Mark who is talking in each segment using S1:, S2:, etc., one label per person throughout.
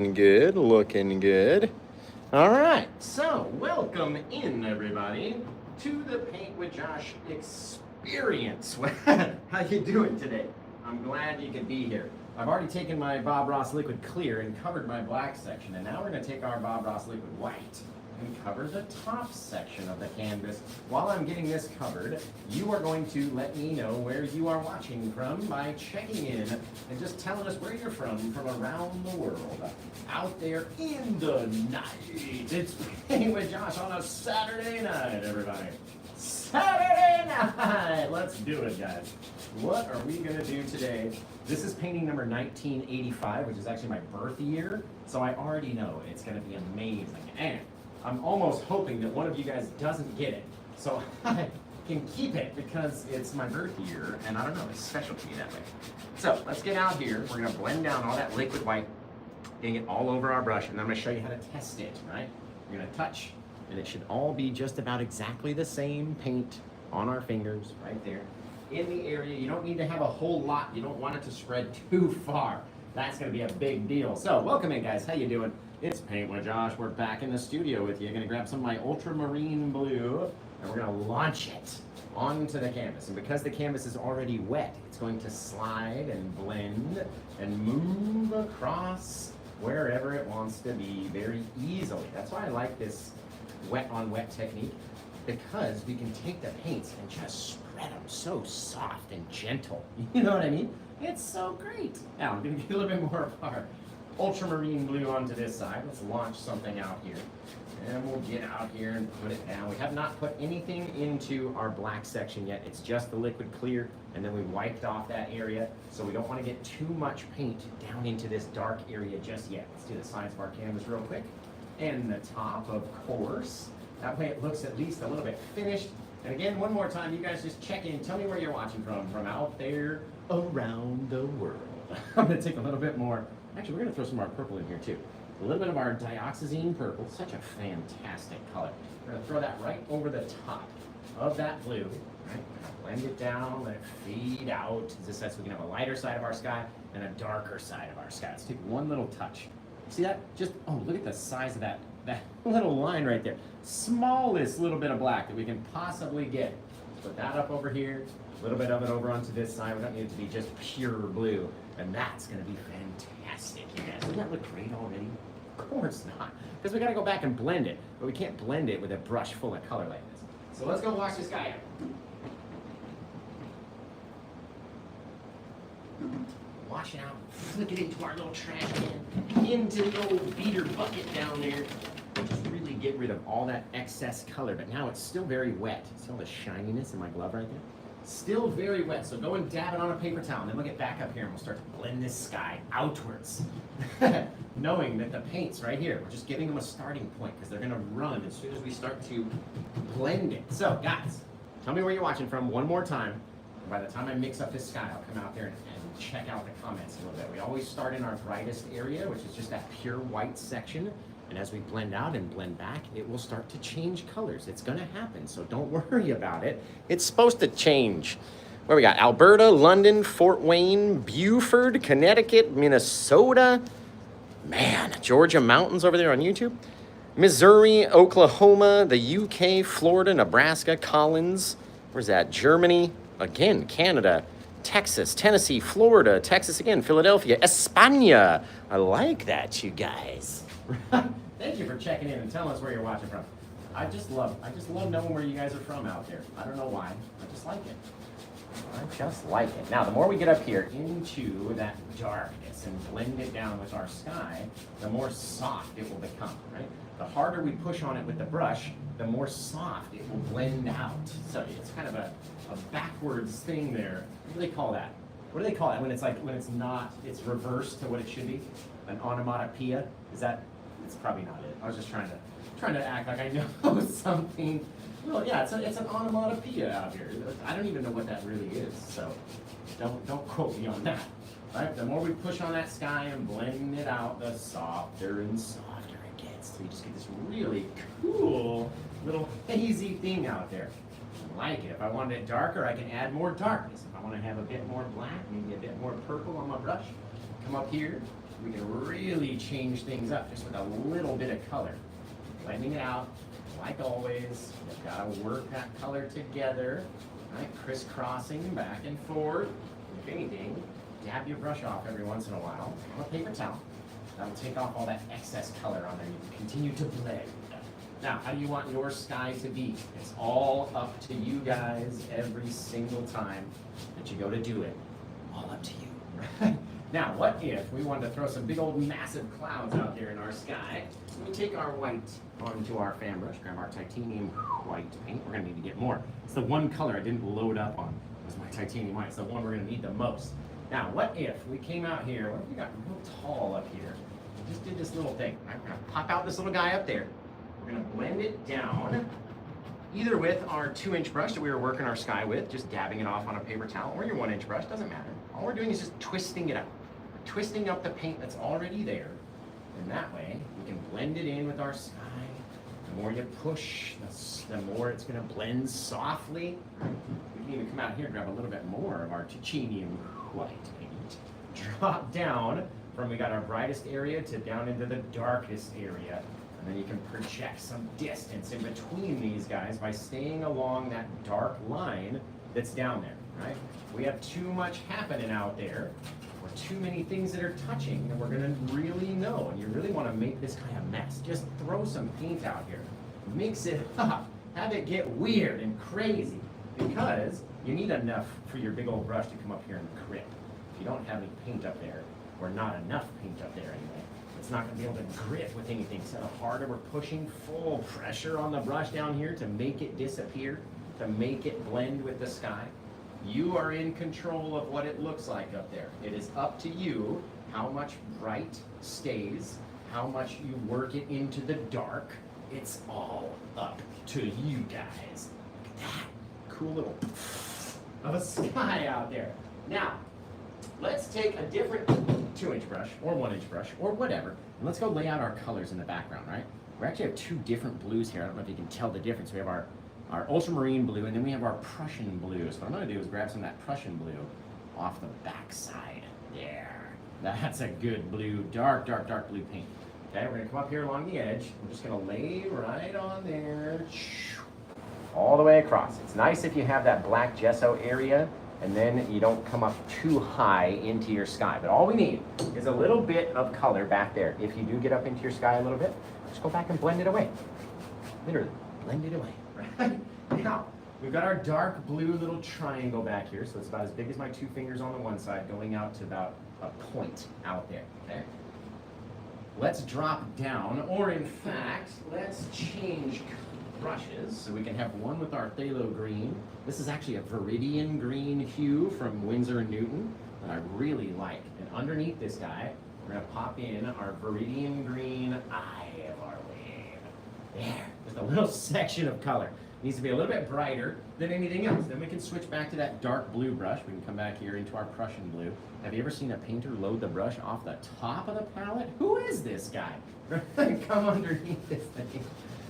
S1: Good, looking good. All right, so welcome in, everybody, to the Paint with Josh experience. How you doing today? I'm glad you could be here. I've already taken my Bob Ross Liquid Clear and covered my black section, and now we're going to take our Bob Ross Liquid White and cover the top section of the canvas. While I'm getting this covered, you are going to let me know where you are watching from by checking in and just telling us where you're from around the world. Out there in the night. It's Paint with Josh on a Saturday night, everybody. Saturday night! Let's do it, guys. What are we gonna do today? This is painting number 1985, which is actually my birth year, so I already know it's gonna be amazing. And I'm almost hoping that one of you guys doesn't get it, so I can keep it because it's my birth year, and I don't know, it's special to me that way. So let's get out here. We're gonna blend down all that liquid white, getting it all over our brush, and I'm gonna show you how to test it, right? You're gonna touch, and it should all be just about exactly the same paint on our fingers, right there. In the area, you don't need to have a whole lot. You don't want it to spread too far. That's gonna be a big deal. So welcome in, guys, how you doing? It's Paint with Josh. We're back in the studio with you. Gonna grab some of my ultramarine blue, and we're gonna launch it onto the canvas. And because the canvas is already wet, it's going to slide and blend and move across wherever it wants to be very easily. That's why I like this wet on wet technique, because we can take the paints and just spread them so soft and gentle. You know what I mean? It's so great. Now I'm gonna get a little bit more of our ultramarine blue onto this side. Let's launch something out here. And we'll get out here and put it down. We have not put anything into our black section yet. It's just the liquid clear, and then we wiped off that area. So we don't want to get too much paint down into this dark area just yet. Let's do the sides of our canvas real quick. And the top, of course. That way it looks at least a little bit finished. And again, one more time, you guys just check in. Tell me where you're watching from out there around the world. I'm going to take a little bit more. Actually, we're going to throw some more purple in here too. A little bit of our dioxazine purple, such a fantastic color. We're going to throw that right over the top of that blue. Right? Blend it down, let it fade out. So we can have a lighter side of our sky and a darker side of our sky. Let's take one little touch. See that? Just, oh, look at the size of that little line right there. Smallest little bit of black that we can possibly get. Put that up over here, a little bit of it over onto this side. We don't need it to be just pure blue. And that's going to be fantastic, you guys. Doesn't that look great already? Of course not. Because we got to go back and blend it. But we can't blend it with a brush full of color like this. So let's go wash this guy out. Wash it out, flick it into our little trash can, into the old beater bucket down there. Just really get rid of all that excess color. But now it's still very wet. See all the shininess in my glove right there? Still very wet, so go and dab it on a paper towel, and then we'll get back up here and we'll start to blend this sky outwards. Knowing that the paint's right here, we're just giving them a starting point because they're gonna run as soon as we start to blend it. So guys, tell me where you're watching from one more time. And by the time I mix up this sky, I'll come out there and check out the comments a little bit. We always start in our brightest area, which is just that pure white section. And as we blend out and blend back, it will start to change colors. It's gonna happen, so don't worry about it. It's supposed to change. Where we got? Alberta, London, Fort Wayne, Beaufort, Connecticut, Minnesota. Man, Georgia mountains over there on YouTube. Missouri, Oklahoma, the UK, Florida, Nebraska, Collins. Where's that? Germany, again, Canada, Texas, Tennessee, Florida, Texas again, Philadelphia, España. I like that, you guys. Thank you for checking in and telling us where you're watching from. I just love knowing where you guys are from out there. I don't know why. I just like it. I just like it. Now, the more we get up here into that darkness and blend it down with our sky, the more soft it will become, right? The harder we push on it with the brush, the more soft it will blend out. So it's kind of a backwards thing there. What do they call that? What do they call it when it's like, when it's not, it's reversed to what it should be? An onomatopoeia? Is that? It's probably not it. I was just trying to act like I know something. Well, yeah, it's an onomatopoeia out here. I don't even know what that really is, so don't quote me on that. Right? The more we push on that sky and blend it out, the softer and softer it gets. So you just get this really cool little hazy thing out there. I like it. If I wanted it darker, I can add more darkness. If I want to have a bit more black, maybe a bit more purple on my brush, come up here, we can really change things up just with a little bit of color. Blending it out, like always, you've got to work that color together, right? Crisscrossing back and forth. If anything, dab your brush off every once in a while on a paper towel. That'll take off all that excess color on there. You can continue to blend. Now, how do you want your sky to be? It's all up to you guys every single time that you go to do it. All up to you. Now, what if we wanted to throw some big old massive clouds out there in our sky? We take our white onto our fan brush, grab our titanium white paint. We're gonna need to get more. It's the one color I didn't load up on. It was my titanium white. It's the one we're gonna need the most. Now, what if we came out here, what if we got real tall up here? We just did this little thing. I'm gonna pop out this little guy up there. We're gonna blend it down, either with our 2-inch brush that we were working our sky with, just dabbing it off on a paper towel, or your 1-inch brush, doesn't matter. All we're doing is just twisting it up. We're twisting up the paint that's already there, and that way we can blend it in with our sky. The more you push, the more it's gonna blend softly. We can even come out here and grab a little bit more of our titanium white paint. Drop down from we got our brightest area to down into the darkest area. And then you can project some distance in between these guys by staying along that dark line that's down there, right? We have too much happening out there, or too many things that are touching, and we're gonna really know, and you really wanna make this kind of mess. Just throw some paint out here, mix it up, have it get weird and crazy, because you need enough for your big old brush to come up here and grip. If you don't have any paint up there, or not enough paint up there anyway, it's not going to be able to grip with anything. So the harder we're pushing, full pressure on the brush down here to make it disappear, to make it blend with the sky. You are in control of what it looks like up there. It is up to you how much bright stays, how much you work it into the dark. It's all up to you guys. Look at that cool little of a sky out there. Now, let's take a different 2-inch brush or 1-inch brush or whatever, and let's go lay out our colors in the background, right? We actually have 2 different blues here. I don't know if you can tell the difference. We have our ultramarine blue, and then we have our Prussian blue. So what I'm gonna do is grab some of that Prussian blue off the back side. There. That's a good blue, dark, dark, dark blue paint. Okay, we're gonna come up here along the edge. We're just gonna lay right on there. All the way across. It's nice if you have that black gesso area, and then you don't come up too high into your sky. But all we need is a little bit of color back there. If you do get up into your sky a little bit, just go back and blend it away. Literally, blend it away, right? Now, we've got our dark blue little triangle back here, so it's about as big as my 2 fingers on the one side, going out to about a point out there, okay? Let's drop down, or in fact, let's change brushes, so we can have one with our phthalo green. This is actually a viridian green hue from Winsor & Newton that I really like. And underneath this guy, we're gonna pop in our viridian green eye of our wave. There, just a little section of color. It needs to be a little bit brighter than anything else. Then we can switch back to that dark blue brush. We can come back here into our Prussian blue. Have you ever seen a painter load the brush off the top of the palette? Who is this guy? Come underneath this thing.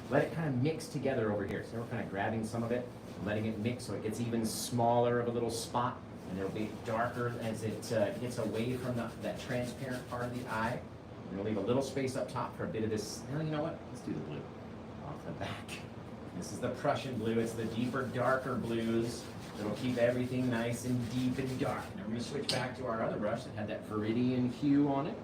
S1: Let it kind of mix together over here. So we're kind of grabbing some of it, letting it mix so it gets even smaller of a little spot, and it'll be darker as it gets away from that transparent part of the eye. We're gonna leave a little space up top for a bit of this. Well, you know what? Let's do the blue off the back. This is the Prussian blue. It's the deeper, darker blues. It'll keep everything nice and deep and dark. Now we're gonna switch back to our other brush that had that viridian hue on it.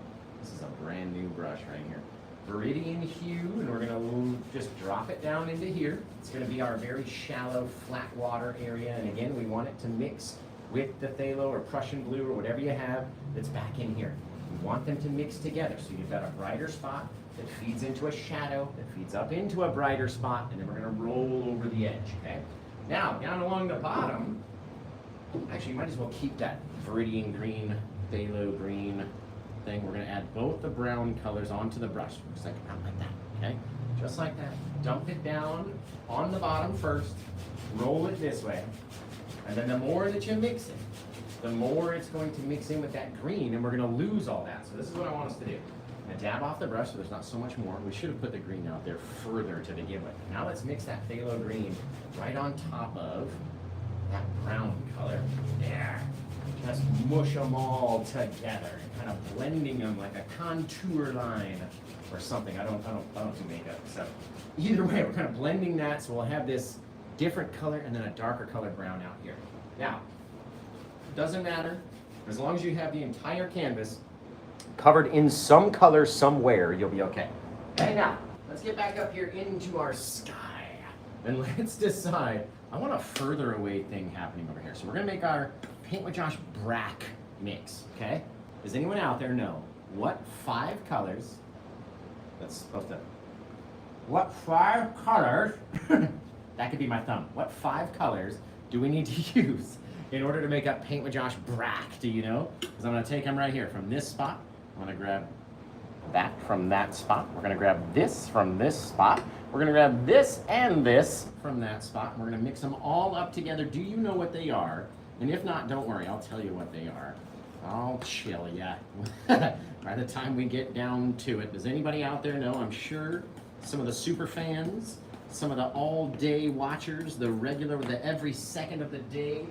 S1: This is a brand new brush right here. Viridian hue, and we're gonna just drop it down into here. It's gonna be our very shallow, flat water area, and again, we want it to mix with the phthalo or Prussian blue or whatever you have that's back in here. We want them to mix together, so you've got a brighter spot that feeds into a shadow, that feeds up into a brighter spot, and then we're gonna roll over the edge, okay? Now, down along the bottom, actually, you might as well keep that viridian green, phthalo green thing. We're gonna add both the brown colors onto the brush, just like that, okay? Just like that. Dump it down on the bottom first, roll it this way, and then the more that you mix it, the more it's going to mix in with that green, and we're gonna lose all that. So this is what I want us to do. I'm gonna dab off the brush so there's not so much more. We should have put the green out there further to begin with. Now let's mix that phthalo green right on top of that brown color. There. Just mush them all together and kind kind of blending them like a contour line or something. I don't do makeup, so either way, we're kind of blending that, so we'll have this different color and then a darker color brown out here. Now, doesn't matter, as long as you have the entire canvas covered in some color somewhere, you'll be okay. Okay, now, let's get back up here into our sky, and let's decide. I want a further away thing happening over here. So we're gonna make our Paint with Josh Brack mix, okay? Does anyone out there know what 5 colors, what 5 colors, that could be my thumb. What 5 colors do we need to use in order to make up Paint with Josh Brack? Do you know? Because I'm gonna take them right here from this spot. I'm gonna grab that from that spot. We're gonna grab this from this spot. We're gonna grab this and this from that spot. And we're gonna mix them all up together. Do you know what they are? And if not, don't worry, I'll tell you what they are. I'll chill ya. By the time we get down to it. Does anybody out there know? I'm sure some of the super fans, some of the all-day watchers, the regular, the every second of the day,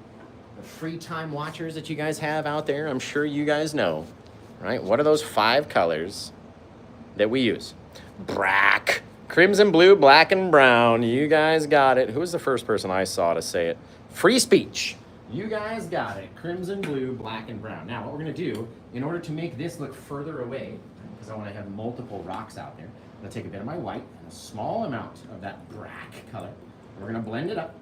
S1: the free time watchers that you guys have out there, I'm sure you guys know, right? What are those 5 colors that we use? Brack. Crimson, blue, black, and brown. You guys got it. Who was the first person I saw to say it? Free speech. You guys got it. Crimson, blue, black, and brown. Now, what we're going to do, in order to make this look further away, because I want to have multiple rocks out there, I'm going to take a bit of my white and a small amount of that brack color. And we're going to blend it up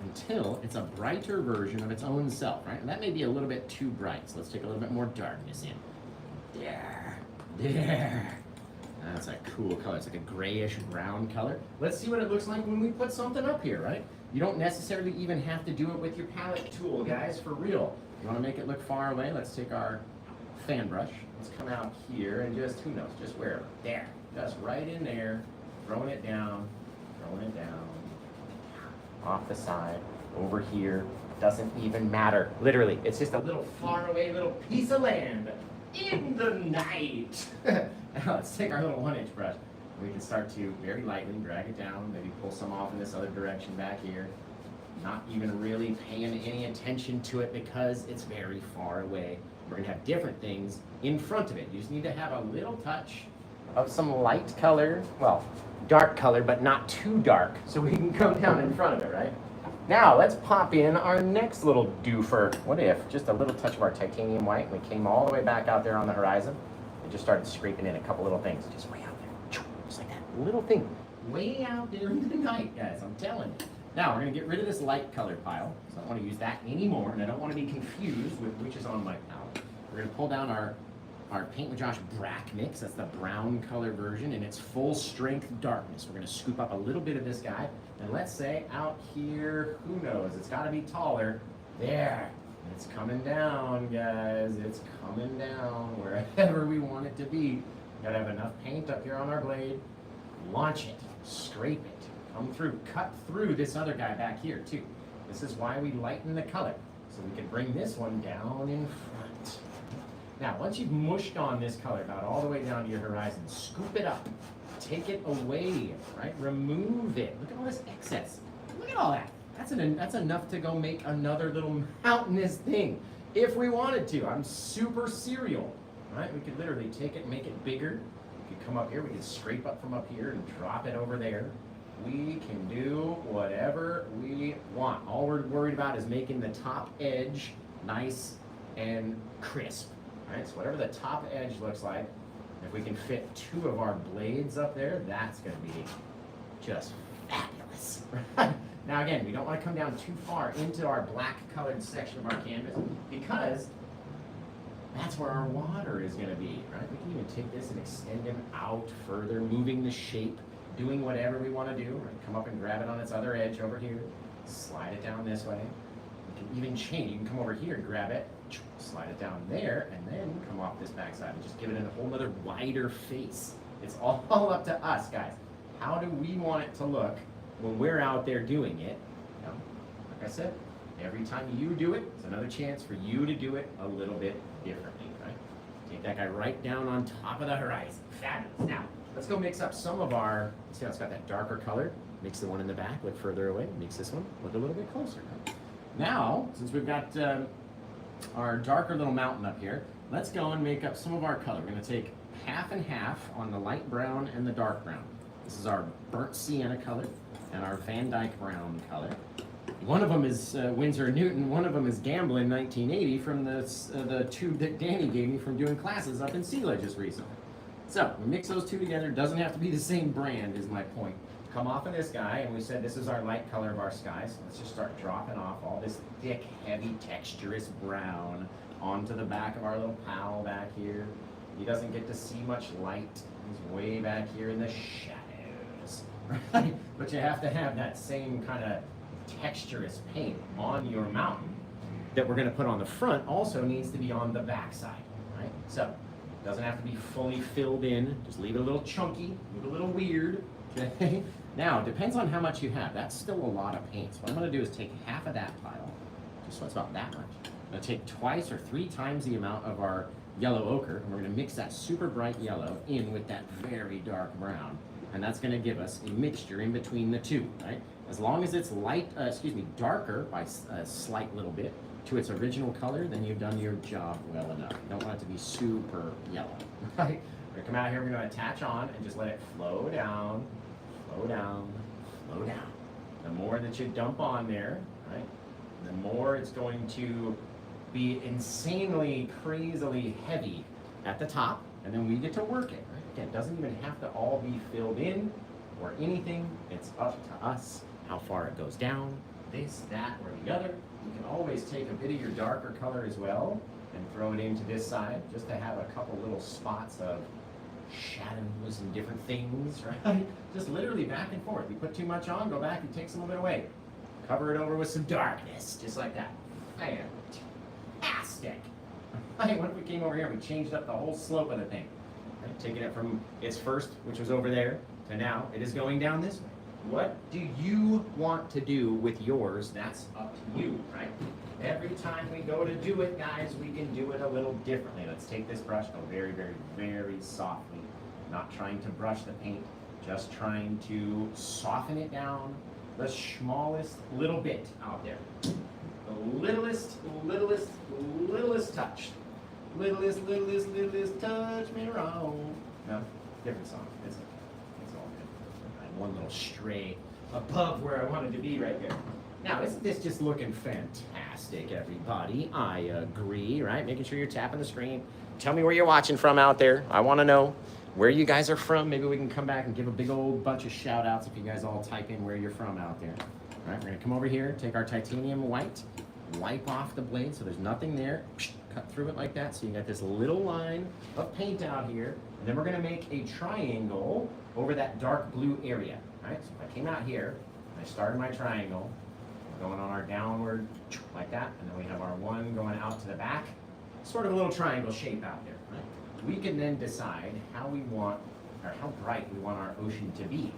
S1: until it's a brighter version of its own self, right? And that may be a little bit too bright, so let's take a little bit more darkness in. There. That's a cool color. It's like a grayish brown color. Let's see what it looks like when we put something up here, right? You don't necessarily even have to do it with your palette tool, guys, for real. You want to make it look far away? Let's take our fan brush. Let's come out here and just, who knows, just wherever. There. Just right in there. Throwing it down. Off the side. Over here. Doesn't even matter. Literally, it's just a little far away little piece of land in the night. Now let's take our little 1-inch brush. We can start to very lightly drag it down, maybe pull some off in this other direction back here. Not even really paying any attention to it because it's very far away. We're gonna have different things in front of it. You just need to have a little touch of some light color, well, dark color, but not too dark, so we can come down in front of it, right? Now, let's pop in our next little doofer. What if just a little touch of our titanium white, we came all the way back out there on the horizon, and just started scraping in a couple little things, just way out there, just like that, little thing, way out there in the night, guys, I'm telling you. Now, we're gonna get rid of this light colored pile, so I don't wanna use that anymore, and I don't wanna be confused with which is on my palette. We're gonna pull down our Paint with Josh Brack mix, that's the brown color version, in its full strength darkness. We're gonna scoop up a little bit of this guy, and let's say out here, who knows, it's gotta be taller. There, it's coming down, guys, it's coming down wherever we want it to be. Gotta have enough paint up here on our blade, launch it, scrape it, come through, cut through this other guy back here too. This is why we lighten the color, so we can bring this one down in front. Now, once you've mushed on this color about all the way down to your horizon, scoop it up, take it away, right? Remove it. Look at all this excess. Look at all that. That's enough to go make another little mountainous thing, if we wanted to. I'm super serial, right? We could literally take it and make it bigger. We could come up here, we could scrape up from up here and drop it over there. We can do whatever we want. All we're worried about is making the top edge nice and crisp. Right, so whatever the top edge looks like, if we can fit 2 of our blades up there, that's going to be just fabulous. Now again, we don't want to come down too far into our black colored section of our canvas because that's where our water is going to be, right? We can even take this and extend him out further, moving the shape, doing whatever we want to do. Right? Come up and grab it on its other edge over here, slide it down this way. You can even change, you can come over here and grab it, slide it down there, and then come off this backside and just give it a whole other wider face. It's all up to us, guys. How do we want it to look when we're out there doing it? You know, like I said, every time you do it, it's another chance for you to do it a little bit differently, right? Take that guy right down on top of the horizon. Fabulous. Now, let's go mix up some of our, see how it's got that darker color? Makes the one in the back look further away. Makes this one look a little bit closer. Now, since we've got our darker little mountain up here, let's go and make up some of our color. We're going to take half and half on the light brown and the dark brown. This is our burnt sienna color and our Van Dyke brown color. One of them is Winsor & Newton, one of them is Gamblin 1980 from the tube that Danny gave me from doing classes up in Seala just recently. So, we mix those two together. Doesn't have to be the same brand is my point. Come off of this guy, and we said this is our light color of our sky, so let's just start dropping off all this thick, heavy, texturous brown onto the back of our little pal back here. He doesn't get to see much light. He's way back here in the shadows, right? But you have to have that same kind of texturous paint on your mountain that we're going to put on the front also needs to be on the back side, right? So, it doesn't have to be fully filled in. Just leave it a little chunky, leave it a little weird, okay? Now, it depends on how much you have. That's still a lot of paint. So what I'm going to do is take half of that pile, just so it's about that much. I'm going to take twice or 3 times the amount of our yellow ochre, and we're going to mix that super bright yellow in with that very dark brown. And that's going to give us a mixture in between the two, right? As long as it's darker by a slight little bit to its original color, then you've done your job well enough. You don't want it to be super yellow, right? We're going to come out here, we're going to attach on and just let it flow down, flow down, flow down. The more that you dump on there, right, the more it's going to be insanely, crazily heavy at the top, and then we get to work it, right? Again, it doesn't even have to all be filled in or anything. It's up to us how far it goes down, this, that, or the other. You can always take a bit of your darker color as well and throw it into this side just to have a couple little spots of shadows and different things, right? Just literally back and forth. You put too much on, go back and take some of it away. Cover it over with some darkness, just like that. Fantastic. Right, what if we came over here and we changed up the whole slope of the thing? Right? Taking it from its first, which was over there, to now it is going down this way. What do you want to do with yours? That's up to you, right? Every time we go to do it, guys, we can do it a little differently. Let's take this brush, go very, very, very softly. Not trying to brush the paint, just trying to soften it down the smallest little bit out there. The littlest touch. Littlest touch me wrong. No, different song. It's all good. I had one little stray above where I wanted to be right there. Now, isn't this just looking fantastic, everybody? I agree, right? Making sure you're tapping the screen. Tell me where you're watching from out there. I want to know where you guys are from. Maybe we can come back and give a big old bunch of shout outs if you guys all type in where you're from out there. All right, we're going to come over here, take our titanium white, wipe off the blade so there's nothing there. Cut through it like that so you got this little line of paint out here. And then we're going to make a triangle over that dark blue area. All right, so if I came out here, I started my triangle, going on our downward like that, and then we have our one going out to the back, sort of a little triangle shape out there. Right? We can then decide how we want, or how bright we want our ocean to be.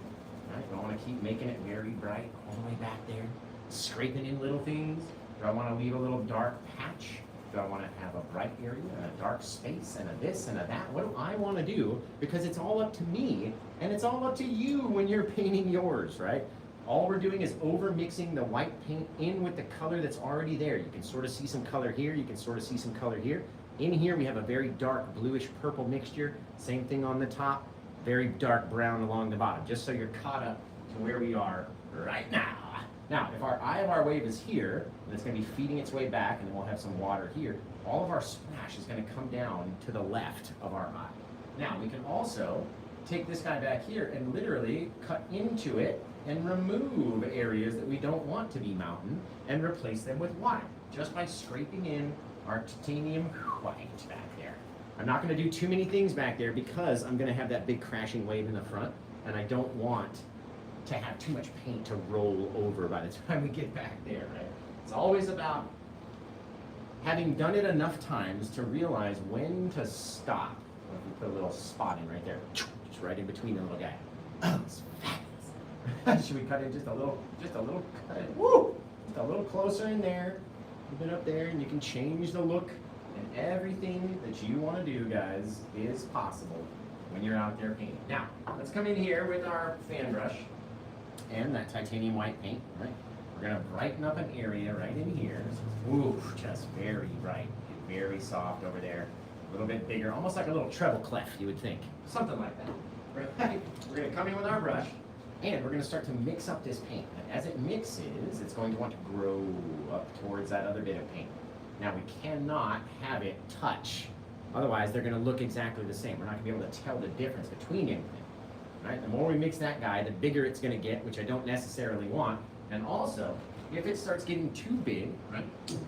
S1: Right? Do I want to keep making it very bright all the way back there, scraping in little things? Do I want to leave a little dark patch? Do I want to have a bright area and a dark space and a this and a that? What do I want to do? Because it's all up to me, and it's all up to you when you're painting yours, right? All we're doing is over mixing the white paint in with the color that's already there. You can sort of see some color here, you can sort of see some color here. In here we have a very dark bluish purple mixture. Same thing on the top, very dark brown along the bottom, just so you're caught up to where we are right now. Now, if our eye of our wave is here, and it's going to be feeding its way back, and then we'll have some water here, all of our splash is going to come down to the left of our eye. Now, we can also take this guy back here and literally cut into it and remove areas that we don't want to be mountain and replace them with water, just by scraping in our titanium white back there. I'm not going to do too many things back there because I'm going to have that big crashing wave in the front, and I don't want to have too much paint to roll over by the time we get back there, right? It's always about having done it enough times to realize when to stop. If we put a little spot in right there, just right in between the little guy. Oh, it's fabulous. Should we cut in just a little cut in, woo! Just a little closer in there, a bit up there, and you can change the look, and everything that you want to do, guys, is possible when you're out there painting. Now, let's come in here with our fan brush and that titanium white paint, right? We're gonna brighten up an area right in here. Ooh, just very bright, very soft over there. A little bit bigger, almost like a little treble clef, you would think. Something like that. Right? We're going to come in with our brush, and we're going to start to mix up this paint. And as it mixes, it's going to want to grow up towards that other bit of paint. Now, we cannot have it touch. Otherwise, they're going to look exactly the same. We're not going to be able to tell the difference between anything. Right? The more we mix that guy, the bigger it's going to get, which I don't necessarily want. And also, if it starts getting too big, right? It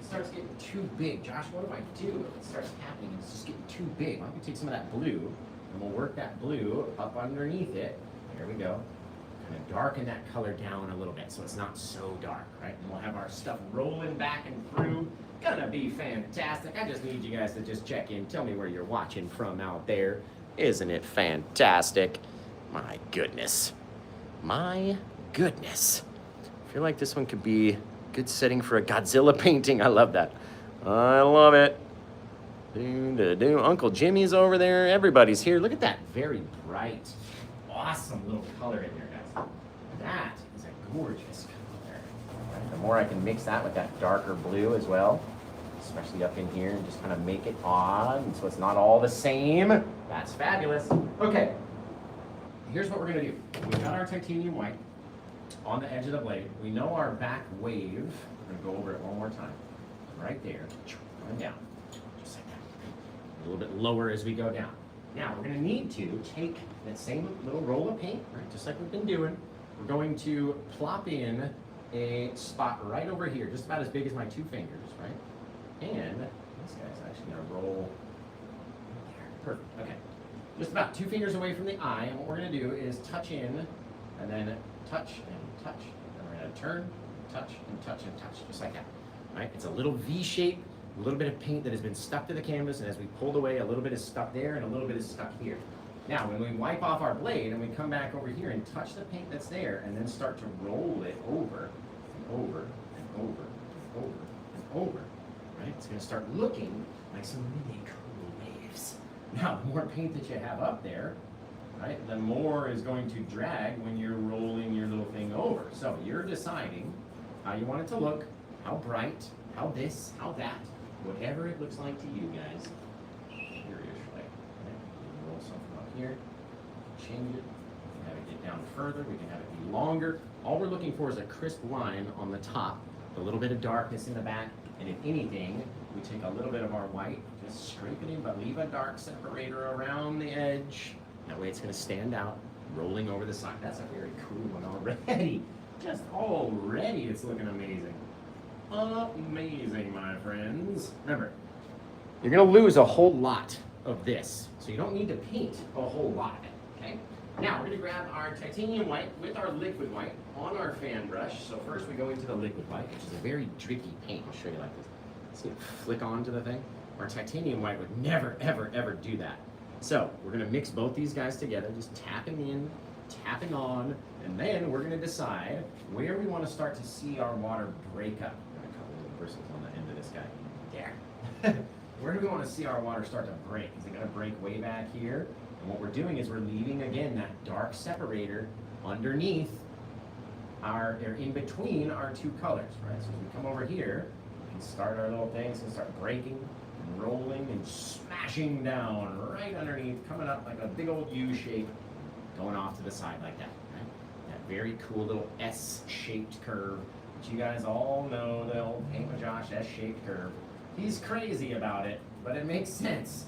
S1: starts getting too big. Josh, what do I do if it starts happening and it's just getting too big? Why don't we take some of that blue, and we'll work that blue up underneath it. There we go. Kind of darken that color down a little bit so it's not so dark, right? And we'll have our stuff rolling back and through. Gonna be fantastic. I just need you guys to just check in. Tell me where you're watching from out there. Isn't it fantastic? My goodness. My goodness. I feel like this one could be a good setting for a Godzilla painting. I love that. I love it. Uncle Jimmy's over there. Everybody's here. Look at that very bright, awesome little color in there, guys. That is a gorgeous color. Right? The more I can mix that with that darker blue as well, especially up in here, and just kind of make it odd, and so it's not all the same. That's fabulous. Okay, here's what we're gonna do. We've got our titanium white on the edge of the blade. We know our back wave. We're gonna go over it one more time. Right there, coming down, just like that. A little bit lower as we go down. Now, we're gonna need to take that same little roll of paint, right, just like we've been doing. We're going to plop in a spot right over here, just about as big as my two fingers, right? And this guy's actually gonna roll right there. Perfect, okay. Just about 2 fingers away from the eye, and what we're gonna do is touch in, and then touch and touch. And we're gonna turn, touch, and touch, and touch, just like that, right? It's a little V shape, a little bit of paint that has been stuck to the canvas, and as we pulled away, a little bit is stuck there, and a little bit is stuck here. Now, when we wipe off our blade, and we come back over here and touch the paint that's there, and then start to roll it over, and over, and over, and over, and over, right? It's gonna start looking like some really cool waves. Now, the more paint that you have up there, right, the more is going to drag when you're rolling your little thing over. So you're deciding how you want it to look, how bright, how this, how that, whatever it looks like to you guys. Seriously. Right? Roll something up here, change it, we can have it get down further, we can have it be longer. All we're looking for is a crisp line on the top, a little bit of darkness in the back, and if anything, we take a little bit of our white, just scrape it in, but leave a dark separator around the edge. That way it's gonna stand out, rolling over the side. That's a very cool one already. Just already it's looking amazing. Amazing, my friends. Remember, you're gonna lose a whole lot of this, so you don't need to paint a whole lot of it, okay? Now, we're gonna grab our titanium white with our liquid white on our fan brush. So first we go into the liquid white, which is a very tricky paint. I'll show you like this. See it flick onto the thing? Our titanium white would never, ever, ever do that. So we're gonna mix both these guys together, just tapping in, tapping on, and then we're gonna decide where we wanna start to see our water break up. I'm gonna cut a little bristles on the end of this guy. There. Where do we wanna see our water start to break? Is it gonna break way back here? And what we're doing is we're leaving, again, that dark separator underneath or in between our two colors, right? So as we come over here, we can start our little things and start breaking and rolling and smashing down right underneath, coming up like a big old U shape, going off to the side like that, right? That very cool little S-shaped curve, which you guys all know, the old Paint with Josh S-shaped curve. He's crazy about it, but it makes sense.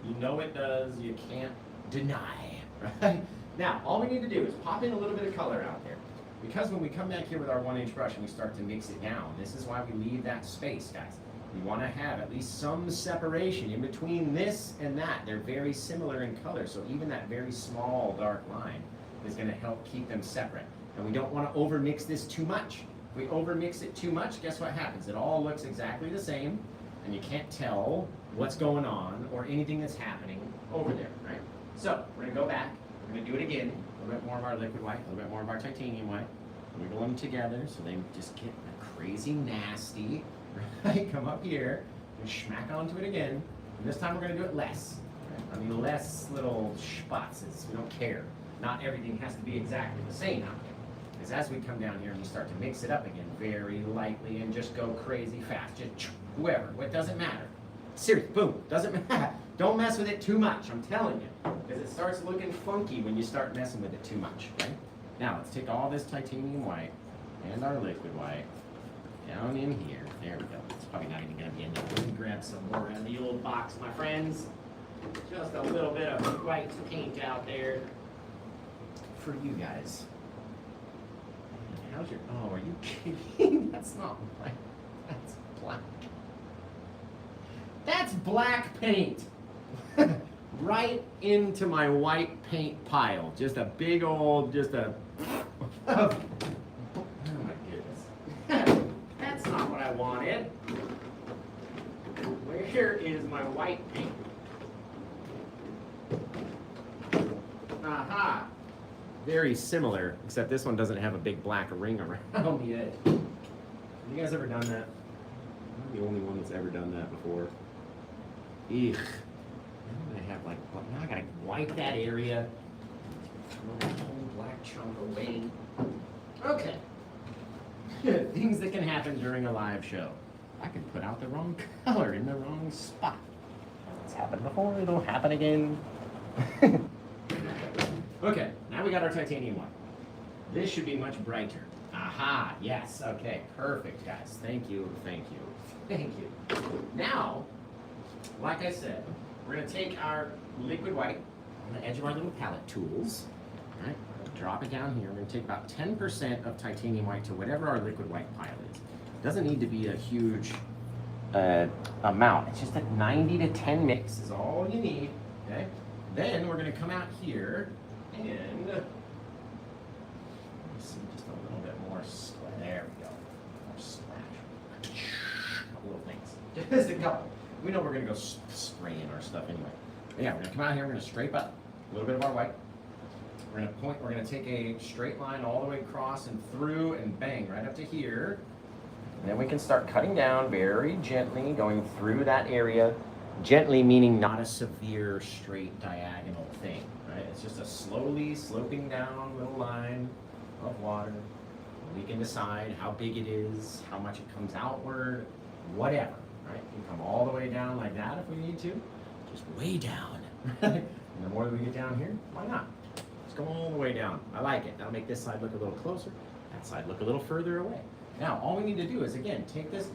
S1: You know it does, you can't deny, right? Now, all we need to do is pop in a little bit of color out there. Because when we come back here with our 1-inch brush and we start to mix it down, this is why we leave that space, guys. We want to have at least some separation in between this and that. They're very similar in color, so even that very small dark line is going to help keep them separate. And we don't want to overmix this too much. If we overmix it too much, guess what happens? It all looks exactly the same, and you can't tell what's going on or anything that's happening over there, right? So we're going to go back. We're going to do it again. A little bit more of our liquid white, a little bit more of our titanium white. Wiggle them together so they just get crazy nasty. Right? Come up here and smack onto it again. And this time we're going to do it less. Right? I mean, less little spots. We don't care. Not everything has to be exactly the same out there. Because as we come down here and we start to mix it up again very lightly and just go crazy fast, just whoever, it doesn't matter. Seriously, boom. Doesn't matter. Don't mess with it too much, I'm telling you. Because it starts looking funky when you start messing with it too much, right? Now, let's take all this titanium white and our liquid white down in here. There we go. It's probably not even going to be enough. Let me grab some more out of the old box, my friends. Just a little bit of white paint out there for you guys. How's your... Oh, are you kidding? That's not white. That's black. That's black paint. Right into my white paint pile. Just a big old, just a... Oh my goodness. That's not what I wanted. Where is my white paint? Aha! Very similar, except this one doesn't have a big black ring around the edge. Have you guys ever done that? I'm the only one that's ever done that before. Eek. I'm gonna have like, now I gotta wipe that area. Throw that whole black chunk away. Okay. Things that can happen during a live show. I can put out the wrong color in the wrong spot. It's happened before, it'll happen again. Okay, now we got our titanium white. This should be much brighter. Aha, yes, okay, perfect, guys. Thank you, thank you, thank you. Now, like I said, we're gonna take our liquid white on the edge of our little palette tools, all right? Drop it down here. We're gonna take about 10% of titanium white to whatever our liquid white pile is. It doesn't need to be a huge amount. It's just a 90 to 10 mix is all you need, okay? Then we're gonna come out here and see just a little bit more splash. There we go. More splash. A couple little things. Just a couple. We know we're gonna go spraying our stuff anyway. But yeah, we're gonna come out here. We're gonna scrape up a little bit of our white. We're gonna point. We're gonna take a straight line all the way across and through and bang right up to here. And then we can start cutting down very gently, going through that area. Gently meaning not a severe straight diagonal thing, right? It's just a slowly sloping down little line of water. We can decide how big it is, how much it comes outward, whatever, right? You can come all the way down like that if we need to, just way down. And the more that we get down here, why not? Just go all the way down. I like it. That'll make this side look a little closer, that side look a little further away. Now, all we need to do is, again, take this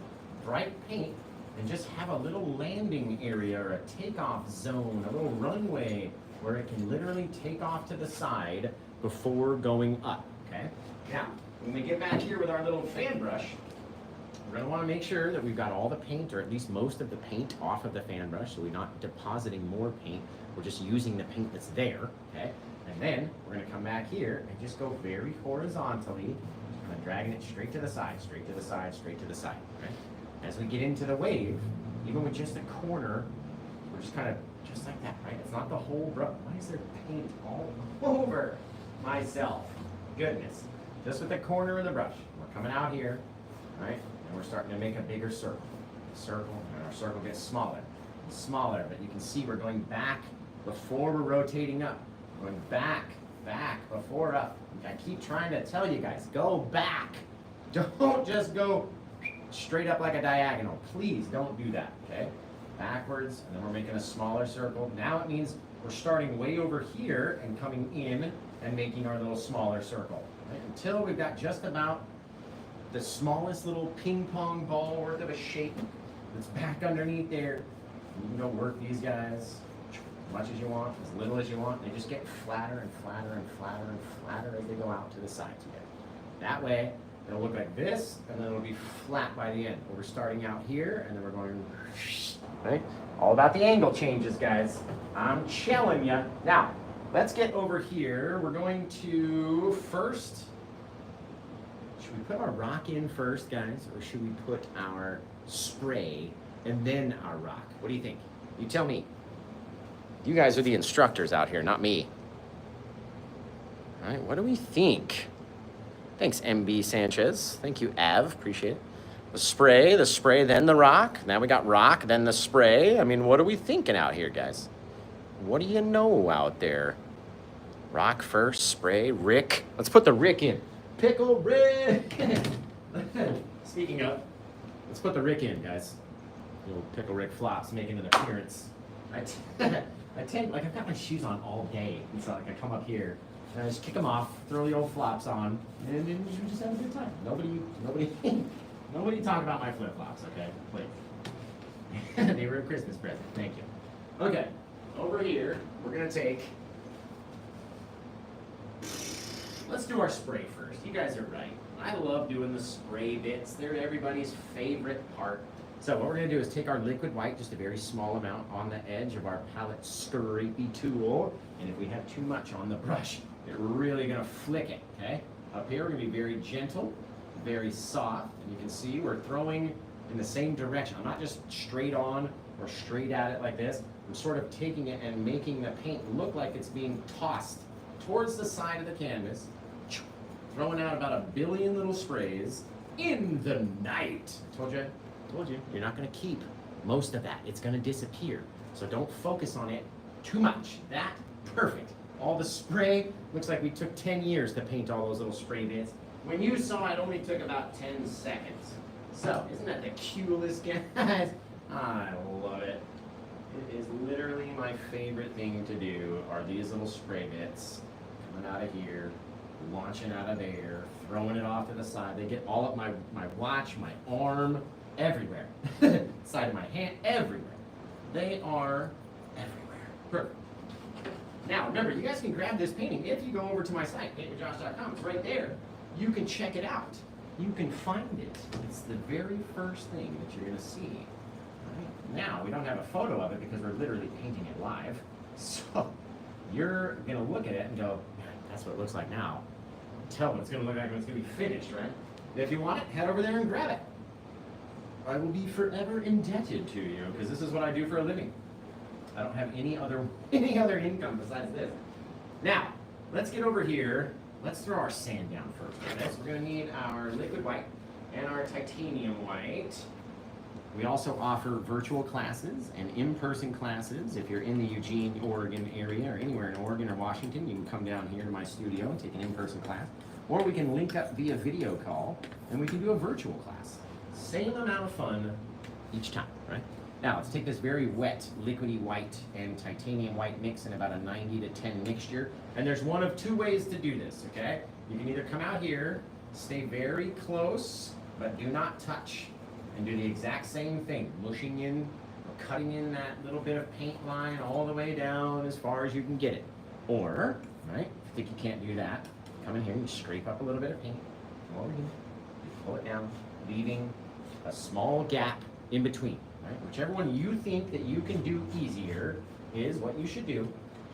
S1: bright paint and just have a little landing area or a takeoff zone, a little runway where it can literally take off to the side before going up, okay? Now, when we get back here with our little fan brush, we're gonna wanna make sure that we've got all the paint, or at least most of the paint, off of the fan brush, so we're not depositing more paint. We're just using the paint that's there, okay? And then we're gonna come back here and just go very horizontally, kind of dragging it straight to the side, straight to the side, straight to the side, right? As we get into the wave, even with just a corner, we're just kind of, just like that, right? It's not the whole brush. Why is there paint all over myself? Goodness. Just with the corner of the brush. We're coming out here, right? And we're starting to make a bigger circle. Circle, and our circle gets smaller and smaller, but you can see we're going back before we're rotating up. Going back, back, before up. I keep trying to tell you guys, go back. Don't just go straight up like a diagonal. Please don't do that, okay? Backwards, and then we're making a smaller circle. Now it means we're starting way over here and coming in and making our little smaller circle, right? Until we've got just about the smallest little ping pong ball worth of a shape that's back underneath there. You can go work these guys as much as you want, as little as you want. They just get flatter and flatter and flatter and flatter as they go out to the sides again. That way, it'll look like this, and then it'll be flat by the end. We're starting out here, and then we're going, right? All about the angle changes, guys. I'm telling you. Now, let's get over here. We're going to first, should we put our rock in first, guys, or should we put our spray and then our rock? What do you think? You tell me. You guys are the instructors out here, not me. All right, what do we think? Thanks, MB Sanchez. Thank you, Av. Appreciate it. The spray, then the rock. Now we got rock, then the spray. I mean, what are we thinking out here, guys? What do you know out there? Rock first, spray, Rick. Let's put the Rick in. Pickle Rick. Speaking of, let's put the Rick in, guys. Little Pickle Rick flops making an appearance. I tend, like, I've got my shoes on all day, and so like I come up here and I just kick them off, throw the old flops on, and then you just have a good time. Nobody talk about my flip flops, okay? Please. They were a Christmas present. Thank you. Okay, over here we're gonna take. Let's do our spray first. You guys are right. I love doing the spray bits. They're everybody's favorite part. So what we're going to do is take our liquid white, just a very small amount on the edge of our palette scrapey tool. And if we have too much on the brush, we're really going to flick it, okay? Up here, we're going to be very gentle, very soft. And you can see we're throwing in the same direction. I'm not just straight on or straight at it like this. I'm sort of taking it and making the paint look like it's being tossed towards the side of the canvas, throwing out about a billion little sprays in the night. Told you, you're not going to keep most of that. It's going to disappear. So don't focus on it too much. That, perfect. All the spray, looks like we took 10 years to paint all those little spray bits. When you saw it only took about 10 seconds. So, isn't that the cutest, guys? I love it. It is literally my favorite thing to do are these little spray bits coming out of here, launching out of there, throwing it off to the side. They get all up my watch, my arm, everywhere. Side of my hand, everywhere. They are everywhere. Perfect. Now, remember, you guys can grab this painting if you go over to my site, paintwithjosh.com. It's right there. You can check it out. You can find it. It's the very first thing that you're going to see. Right? Now, we don't have a photo of it because we're literally painting it live. So, you're going to look at it and go, man, that's what it looks like now. Tell what it's going to look like when it's going to be finished, right? If you want it, head over there and grab it. I will be forever indebted to you because this is what I do for a living. I don't have any other income besides this. Now, let's get over here. Let's throw our sand down first. Okay? So we're going to need our liquid white and our titanium white. We also offer virtual classes and in-person classes. If you're in the Eugene, Oregon area or anywhere in Oregon or Washington, you can come down here to my studio and take an in-person class. Or we can link up via video call and we can do a virtual class. Same amount of fun each time, right? Now let's take this very wet liquidy white and titanium white mix in about a 90 to 10 mixture. And there's one of two ways to do this, okay? You can either come out here, stay very close, but do not touch. And do the exact same thing, mushing in or cutting in that little bit of paint line all the way down as far as you can get it. Or, right, if you think you can't do that, come in here and you scrape up a little bit of paint, come over here, you pull it down, leaving a small gap in between, right? Whichever one you think that you can do easier is what you should do.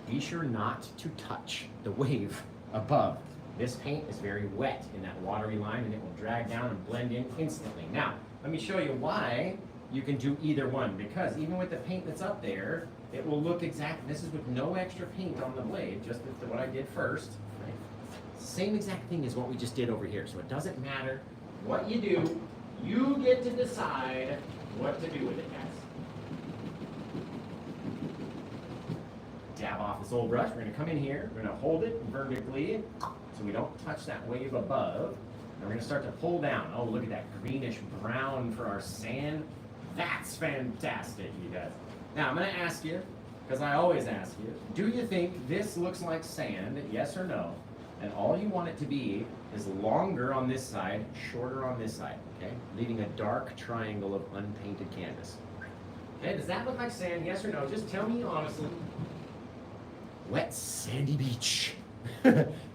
S1: Be sure not to touch the wave above. This paint is very wet in that watery line and it will drag down and blend in instantly. Now, let me show you why you can do either one, because even with the paint that's up there, it will look exact. This is with no extra paint on the blade, just with what I did first. Right? Same exact thing as what we just did over here. So it doesn't matter what you do, you get to decide what to do with it, guys. Dab off this old brush. We're going to come in here, we're going to hold it vertically so we don't touch that wave above. And we're going to start to pull down. Oh, look at that greenish brown for our sand. That's fantastic, you guys. Now, I'm going to ask you, because I always ask you, do you think this looks like sand, yes or no? And all you want it to be is longer on this side, shorter on this side, okay? Leaving a dark triangle of unpainted canvas. Okay, does that look like sand, yes or no? Just tell me honestly. Wet sandy beach.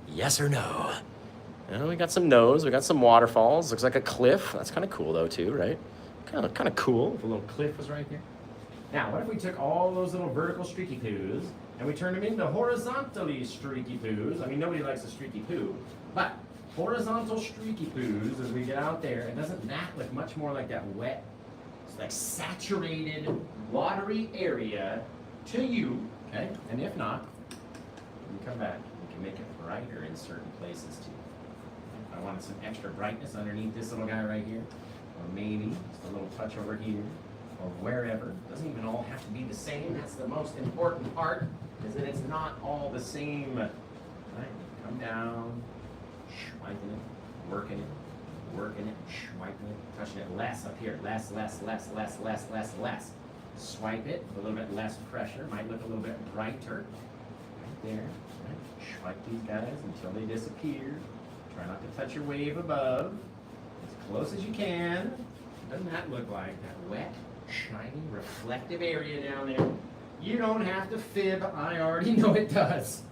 S1: Yes or no? Well, we got some no's, we got some waterfalls. Looks like a cliff. That's kind of cool though too, right? Kind of cool if a little cliff was right here. Now, what if we took all those little vertical streaky poos and we turned them into horizontally streaky poos? I mean, nobody likes a streaky poo, but horizontal streaky poos as we get out there, and doesn't that look much more like that wet, like saturated, watery area to you, okay? And if not, we come back, we can make it brighter in certain places too. If I wanted some extra brightness underneath this little guy right here, or maybe just a little touch over here, or wherever. It doesn't even all have to be the same. That's the most important part, is that it's not all the same. Right? Come down, swiping it, working it, Working it, swiping it, touching it less up here. Less. Swipe it with a little bit less pressure. Might look a little bit brighter. Right there. Right. Swipe these guys until they disappear. Try not to touch your wave above. As close as you can. What doesn't that look like? That wet, shiny, reflective area down there. You don't have to fib. I already know it does.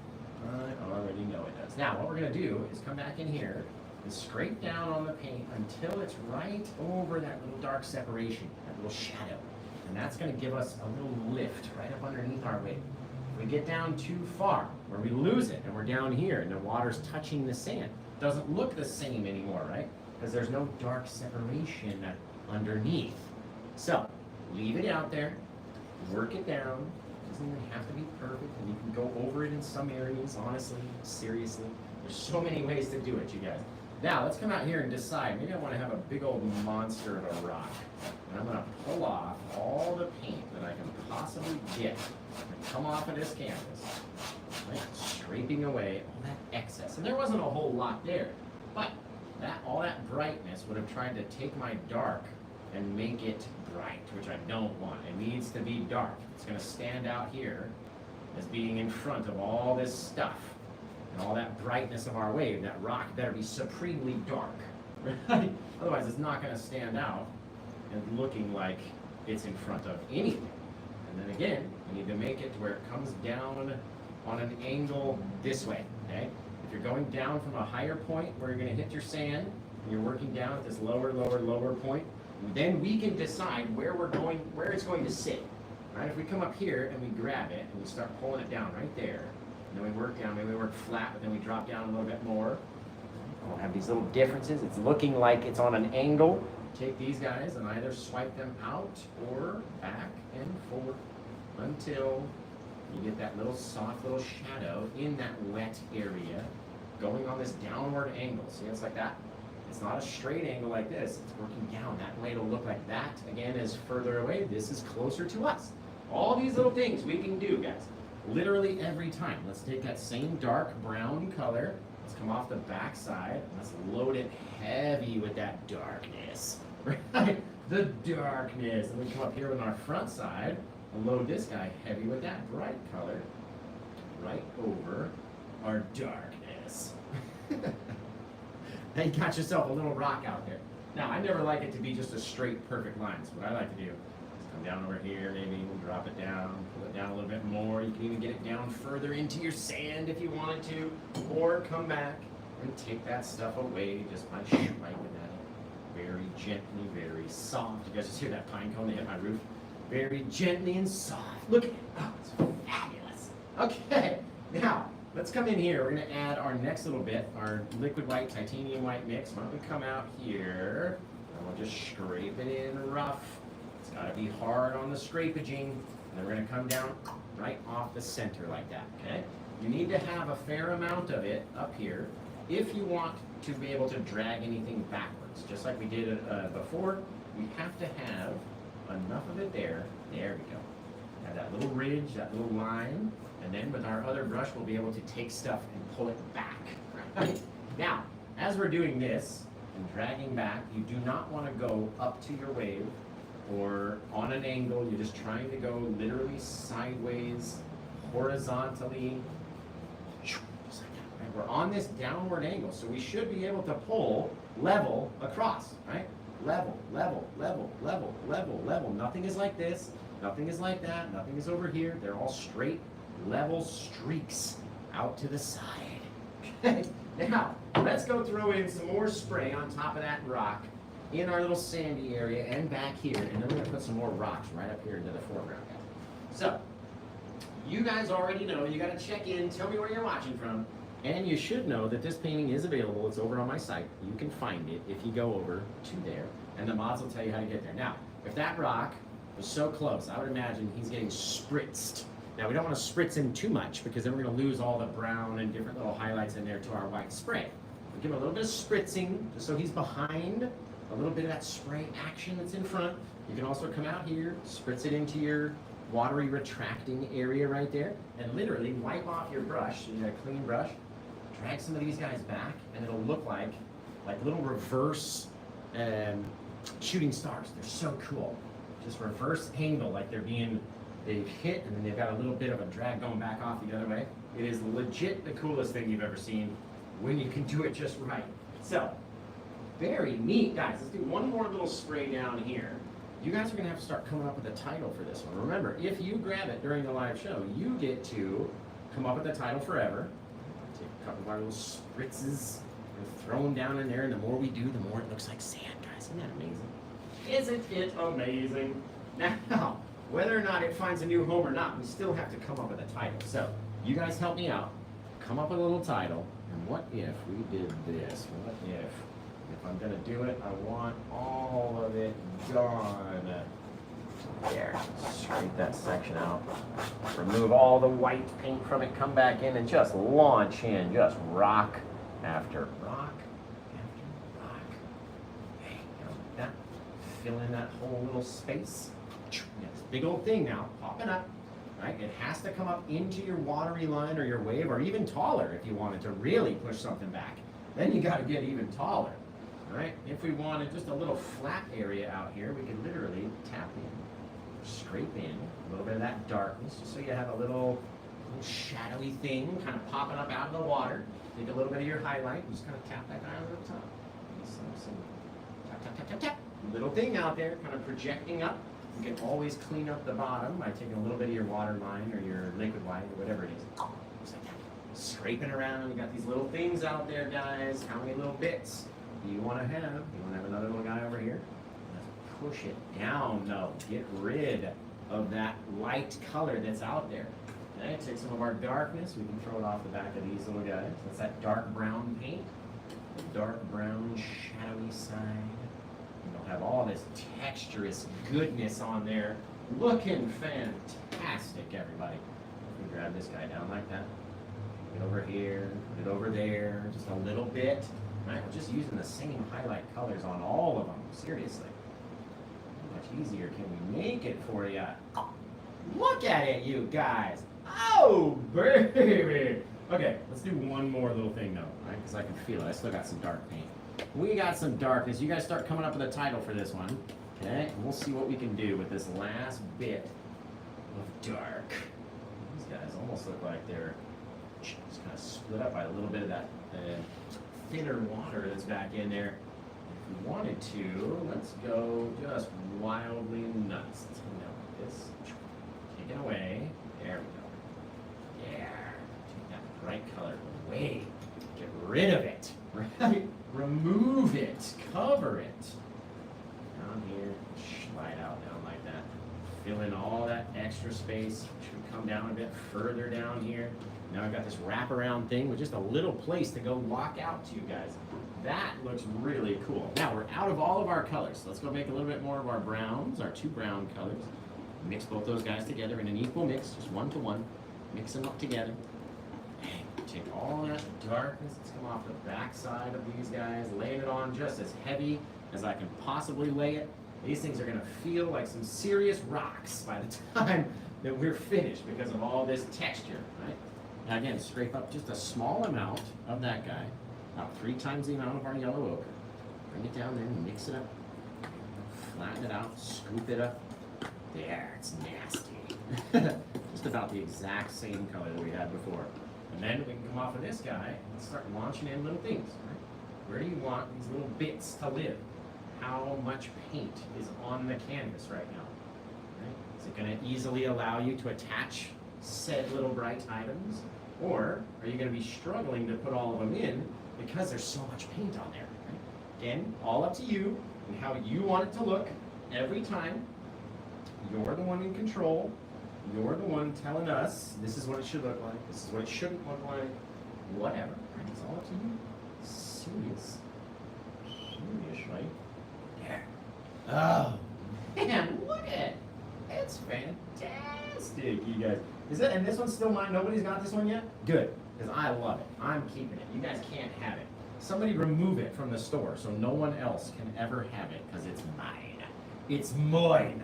S1: I already know it does. Now, what we're going to do is come back in here and scrape down on the paint until it's right over that little dark separation, that little shadow. And that's going to give us a little lift right up underneath our wave. If we get down too far, where we lose it, and we're down here, and the water's touching the sand, it doesn't look the same anymore, right? Because there's no dark separation underneath. So, leave it out there, work it down. It doesn't even have to be perfect, and you can go over it in some areas, honestly, seriously. There's so many ways to do it, you guys. Now, let's come out here and decide. Maybe I want to have a big old monster of a rock. And I'm going to pull off all the paint that I can possibly get and come off of this canvas. Right? Scraping away all that excess. And there wasn't a whole lot there. But all that brightness would have tried to take my dark and make it bright, which I don't want. It needs to be dark. It's going to stand out here as being in front of all this stuff. And all that brightness of our wave, that rock better be supremely dark. Right? Otherwise, it's not going to stand out and looking like it's in front of anything. And then again, you need to make it to where it comes down on an angle this way. Okay? If you're going down from a higher point where you're going to hit your sand, and you're working down at this lower point, then we can decide where it's going to sit. Right? If we come up here and we grab it and we start pulling it down right there, and then we work down, maybe we work flat, but then we drop down a little bit more. We'll have these little differences. It's looking like it's on an angle. Take these guys and either swipe them out or back and forth until you get that little soft little shadow in that wet area going on this downward angle. See, it's like that. It's not a straight angle like this. It's working down. That way it'll look like that. Again, is further away. This is closer to us. All these little things we can do, guys. Literally every time. Let's take that same dark brown color. Let's come off the back side. Let's load it heavy with that darkness. Right? The darkness. And we come up here with our front side and load this guy heavy with that bright color. Right over our darkness. Now you got yourself a little rock out there. Now, I never like it to be just a straight, perfect line. So what I like to do is come down over here, maybe drop it down, pull it down a little bit more. You can even get it down further into your sand if you wanted to, or come back and take that stuff away just by swiping at it. Very gently, very soft. You guys just hear that pine cone that hit my roof? Very gently and soft. Look at it. Oh, it's fabulous. Okay, now, let's come in here. We're going to add our next little bit, our liquid white, titanium white mix. Why don't we come out here, and we'll just scrape it in rough. It's got to be hard on the scrapaging. And then we're going to come down right off the center like that, okay? You need to have a fair amount of it up here if you want to be able to drag anything backwards. Just like we did before, we have to have enough of it there. There we go. Have that little ridge, that little line. And then with our other brush, we'll be able to take stuff and pull it back. Right? Now, as we're doing this and dragging back, you do not want to go up to your wave or on an angle. You're just trying to go literally sideways, horizontally. Just like that, right? We're on this downward angle, so we should be able to pull level across, right? Level, level, level, level, level, level. Nothing is like this. Nothing is like that. Nothing is over here. They're all straight, level streaks out to the side. Okay, now let's go throw in some more spray on top of that rock in our little sandy area and back here, and then we're going to put some more rocks right up here into the foreground. So, you guys already know, you got to check in, tell me where you're watching from, and you should know that this painting is available. It's over on my site. You can find it if you go over to there, and the mods will tell you how to get there. Now, if that rock was so close, I would imagine he's getting spritzed. Now, we don't want to spritz him too much because then we're going to lose all the brown and different little highlights in there to our white spray. We'll give him a little bit of spritzing just so he's behind a little bit of that spray action that's in front. You can also come out here, spritz it into your watery retracting area right there, and literally wipe off your brush. So you got a clean brush, drag some of these guys back, and it'll look like little reverse shooting stars. They're so cool. Just reverse angle, like they've hit and then they've got a little bit of a drag going back off the other way. It is legit the coolest thing you've ever seen when you can do it just right. So, very neat, guys. Let's do one more little spray down here. You guys are gonna have to start coming up with a title for this one. Remember, if you grab it during the live show, you get to come up with the title forever. Take a couple of our little spritzes and throw them down in there, and the more we do, the more it looks like sand, guys. Isn't that amazing? Isn't it amazing? Now, whether or not it finds a new home or not, we still have to come up with a title. So, you guys help me out. Come up with a little title. And what if we did this? What if I'm gonna do it, I want all of it gone. There, scrape that section out. Remove all the white paint from it, come back in and just launch in. Just rock after rock after rock. Hey, like that. Fill in that whole little space. This big old thing now, popping up. Right? It has to come up into your watery line or your wave, or even taller if you wanted to really push something back. Then you got to get even taller. Right? If we wanted just a little flat area out here, we could literally tap in, scrape in a little bit of that darkness, just so you have a little shadowy thing kind of popping up out of the water. Take a little bit of your highlight and just kind of tap that guy over the top. Some tap, tap, tap, tap, tap. Little thing out there, kind of projecting up. You can always clean up the bottom by taking a little bit of your water line or your liquid white or whatever it is. Just like that. Scraping around. You got these little things out there, guys. How many little bits do you want to have? You want to have another little guy over here? Let's push it down, though. Get rid of that light color that's out there. Okay, take some of our darkness. We can throw it off the back of these little guys. That's that dark brown paint. The dark brown shadowy side. You'll have all this texturous goodness on there. Looking fantastic, everybody. We can grab this guy down like that. Put it over here, put it over there, just a little bit. Right? We're just using the same highlight colors on all of them. Seriously. How much easier can we make it for you? Look at it, you guys. Oh, baby. Okay, let's do one more little thing, though, right? Because I can feel it. I still got some dark paint. We got some darkness. You guys start coming up with a title for this one. Okay, and we'll see what we can do with this last bit of dark. These guys almost look like they're just kind of split up by a little bit of that thinner water that's back in there. If we wanted to, let's go just wildly nuts. Let's go down like this. Take it away. There we go. Yeah. Take that bright color away. Get rid of it. Right? Remove it. Cover it. Down here. Slide out down like that. Fill in all that extra space. Should come down a bit further down here. Now I've got this wraparound thing with just a little place to go lock out to, you guys. That looks really cool. Now we're out of all of our colors. So let's go make a little bit more of our browns, our two brown colors. Mix both those guys together in an equal mix, just 1 to 1. Mix them up together. Take all that darkness that's come off the back side of these guys, laying it on just as heavy as I can possibly lay it. These things are gonna feel like some serious rocks by the time that we're finished because of all this texture, right? Now again, scrape up just a small amount of that guy, about 3 times the amount of our yellow ochre. Bring it down there and mix it up. Flatten it out, scoop it up. There, it's nasty. Just about the exact same color that we had before. And then we can come off of this guy and start launching in little things, right? Where do you want these little bits to live? How much paint is on the canvas right now? Right? Is it going to easily allow you to attach said little bright items? Or are you going to be struggling to put all of them in because there's so much paint on there? Right? Again, all up to you and how you want it to look every time. You're the one in control. You're the one telling us this is what it should look like, this is what it shouldn't look like, whatever. Right? It's all up to you. Serious, right? There. Oh, man, look at it. It's fantastic, you guys. Is it? And this one's still mine? Nobody's got this one yet? Good, because I love it. I'm keeping it. You guys can't have it. Somebody remove it from the store so no one else can ever have it, because it's mine. It's mine.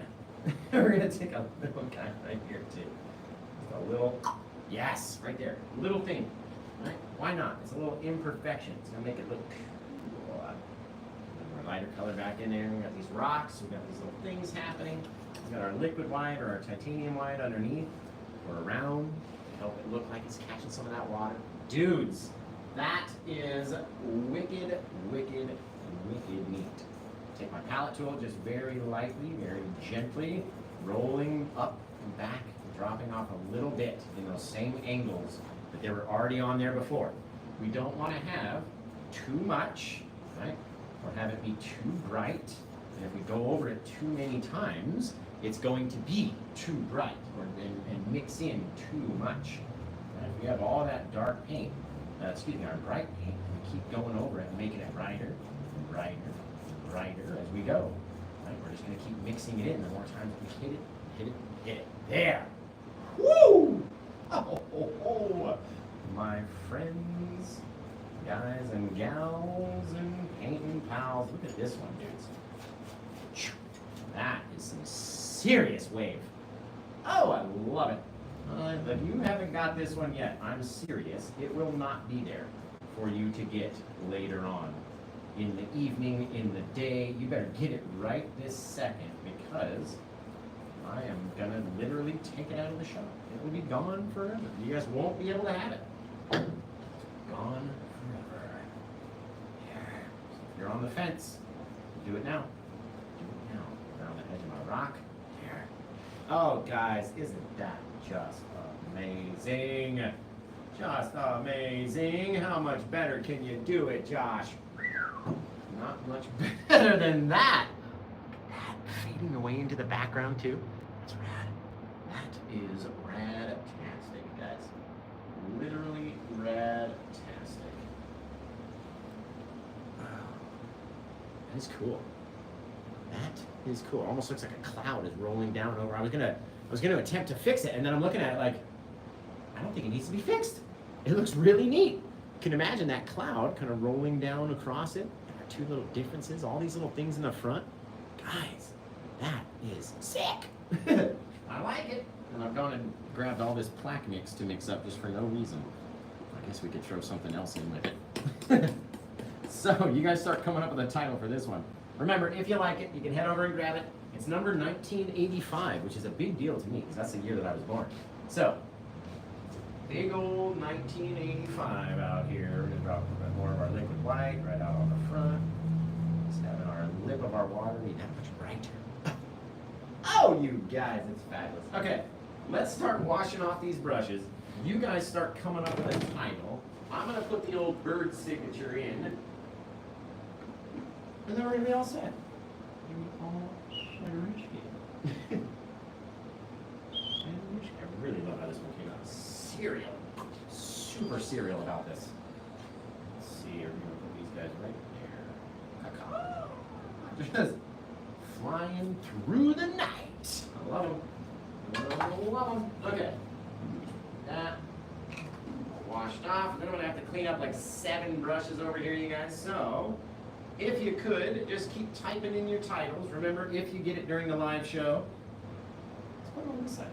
S1: We're going to take a little guy right here, too. Just a little, yes, right there. Little thing, right? Why not? It's a little imperfection. It's going to make it look cool. lighter color back in there. We got these rocks, we got these little things happening. We got our liquid white or our titanium white underneath or around to help it look like it's catching some of that water. Dudes, that is wicked, wicked, wicked neat. Take my palette tool, just very lightly, very gently, rolling up and back, and dropping off a little bit in those same angles that they were already on there before. We don't want to have too much, right? Or have it be too bright. And if we go over it too many times, it's going to be too bright and mix in too much. Right? If we have all that dark paint, our bright paint, we keep going over it and making it brighter and brighter and brighter as we go. Right? We're just going to keep mixing it in. The more times we hit it, hit it, hit it. There! Woo! Oh, my friends, guys and gals and painting pals. Look at this one, dudes. That is some serious wave. Oh, I love it. If you haven't got this one yet, I'm serious. It will not be there for you to get later on. In the evening, in the day. You better get it right this second because I am going to literally take it out of the shop. It will be gone forever. You guys won't be able to have it. Gone forever. Here. If you're on the fence, do it now. Do it now. Around the edge of my rock. Here. Oh, guys, isn't that just amazing? Just amazing. How much better can you do it, Josh? Not much better than that. That fading away into the background, too. That's rad. That is rad-tastic, guys. Literally rad-tastic. Wow. That is cool. That is cool. Almost looks like a cloud is rolling down over. I was gonna attempt to fix it, and then I'm looking at it like, I don't think it needs to be fixed. It looks really neat. You can imagine that cloud kind of rolling down across it. There are two little differences, all these little things in the front. Guys, that is sick. I like it. And I've gone and grabbed all this plaque mix to mix up just for no reason. I guess we could throw something else in with it. So you guys start coming up with a title for this one. Remember, if you like it, you can head over and grab it. It's number 1985, which is a big deal to me because that's the year that I was born. So, big old 1985 out here. We're going to drop a bit more of our liquid white right out on the front. Just having our lip of our water be that much brighter. Oh, you guys, it's fabulous. Okay, let's start washing off these brushes. You guys start coming up with a title. I'm going to put the old bird signature in. And then we're going to be all set. I really love how this one came out. Serial. Super serial about this. Let's see, we're going to put these guys right there. Just flying through the night. I love them. I love them. Okay. That washed off. Then I'm going to have to clean up like 7 brushes over here, you guys. So, if you could, just keep typing in your titles. Remember, if you get it during the live show, let's put it on this side.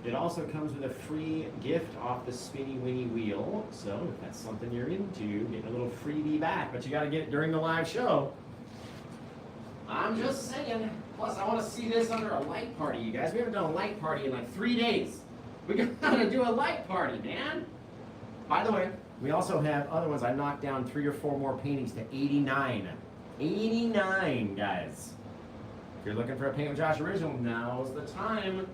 S1: It also comes with a free gift off the Spinny Winnie wheel. So if that's something you're into, get a little freebie back. But you got to get it during the live show. I'm just saying. Plus, I want to see this under a light party, you guys. We haven't done a light party in like 3 days. We got to do a light party, man. By the way, we also have other ones. I knocked down 3 or 4 more paintings to 89. 89, guys. If you're looking for a Paint with Josh original, now's the time.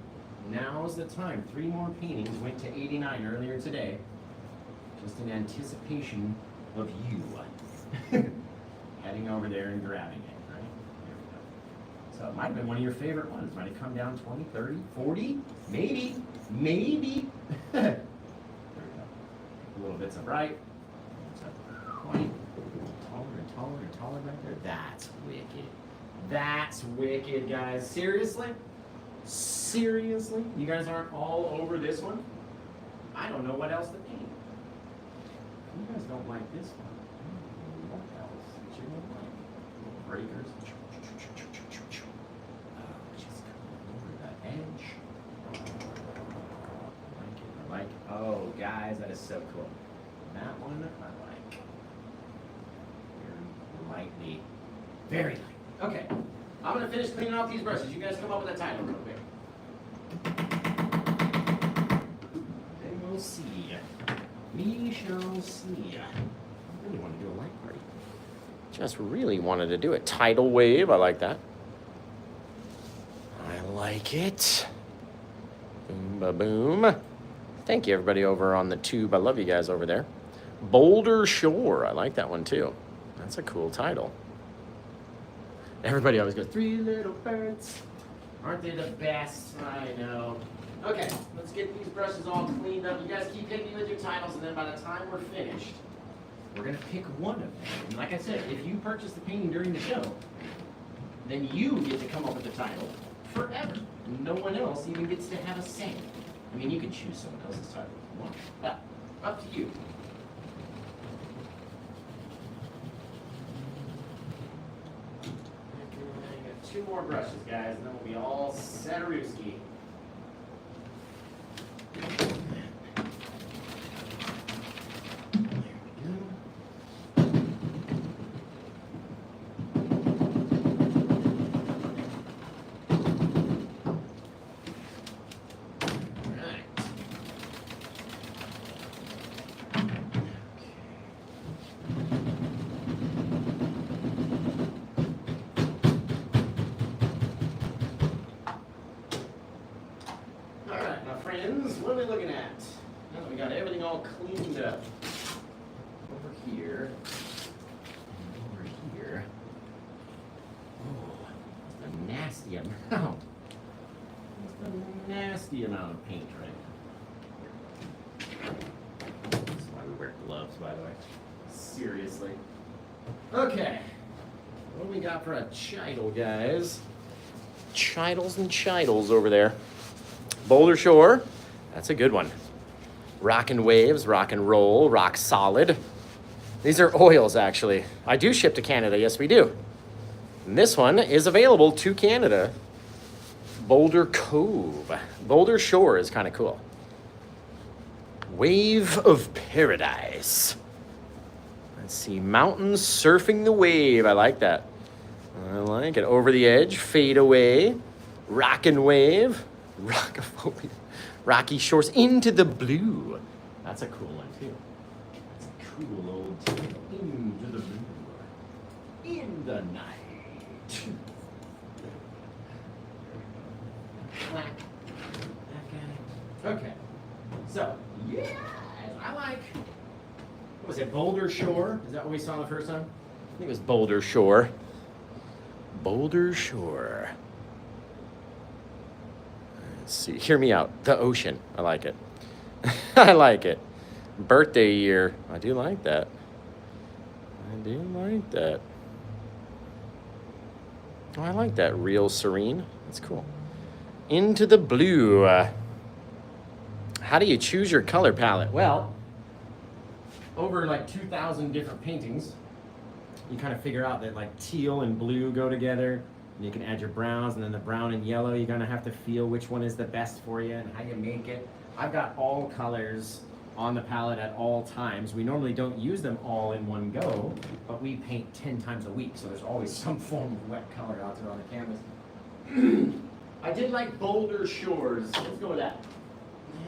S1: Now's the time. 3 more paintings went to 89 earlier today. Just in anticipation of you heading over there and grabbing it, right? There we go. So it might have been one of your favorite ones. Might have come down 20, 30, 40, maybe. There we go. Little bits of bright. 20. Taller and taller and taller right there. That's wicked. That's wicked, guys. Seriously? Seriously? You guys aren't all over this one? I don't know what else to paint. You guys don't like this one. What else that you don't like? Little breakers. Oh, just come over the edge. I like it. Oh, guys, that is so cool. That one I like. Very lightly Very light. Okay. I'm going to finish cleaning off these brushes. You guys come up with a title real quick. Then we'll see. We shall see. I really want to do a light party. Just really wanted to do it. Tidal wave. I like that. I like it. Boom, ba, boom. Thank you, everybody over on the tube. I love you guys over there. Boulder Shore. I like that one, too. That's a cool title. Everybody always goes, 3 little birds. Aren't they the best? I know. Okay, let's get these brushes all cleaned up. You guys keep hitting me with your titles, and then by the time we're finished, we're going to pick one of them. And like I said, if you purchase the painting during the show, then you get to come up with the title forever. No one else even gets to have a say. I mean, you can choose someone else's title if you want. But up to you. I got 2 more brushes, guys, and then we'll be all set-a-rooski. What are we looking at? Now that we got everything all cleaned up. Over here. And over here. Oh, that's a nasty amount. That's a nasty amount of paint right now. That's why we wear gloves, by the way. Seriously. Okay. What do we got for a chidle, guys? Chidles and chidles over there. Boulder Shore. That's a good one. Rockin' Waves, Rock and Roll, Rock Solid. These are oils, actually. I do ship to Canada. Yes, we do. And this one is available to Canada. Boulder Cove. Boulder Shore is kind of cool. Wave of Paradise. Let's see. Mountains surfing the wave. I like that. I like it. Over the Edge, Fade Away, Rockin' Wave, Rockaphobia. Rocky Shores, Into the Blue. That's a cool one, too. That's a cool old title. Into the blue. In the night. Okay. So, yeah. I like, what was it, Boulder Shore? Is that what we saw the first time? I think it was Boulder Shore. Boulder Shore. Let's see, hear me out. The ocean. I like it. I like it. Birthday year. I do like that. I do like that. Oh, I like that. Real serene. That's cool. Into the blue. How do you choose your color palette? Well, over like 2,000 different paintings, you kind of figure out that like teal and blue go together. And you can add your browns, and then the brown and yellow, you're gonna have to feel which one is the best for you and how you make it. I've got all colors on the palette at all times. We normally don't use them all in one go, but we paint 10 times a week, so there's always some form of wet color out there on the canvas. I did like Boulder Shores. Let's go with that.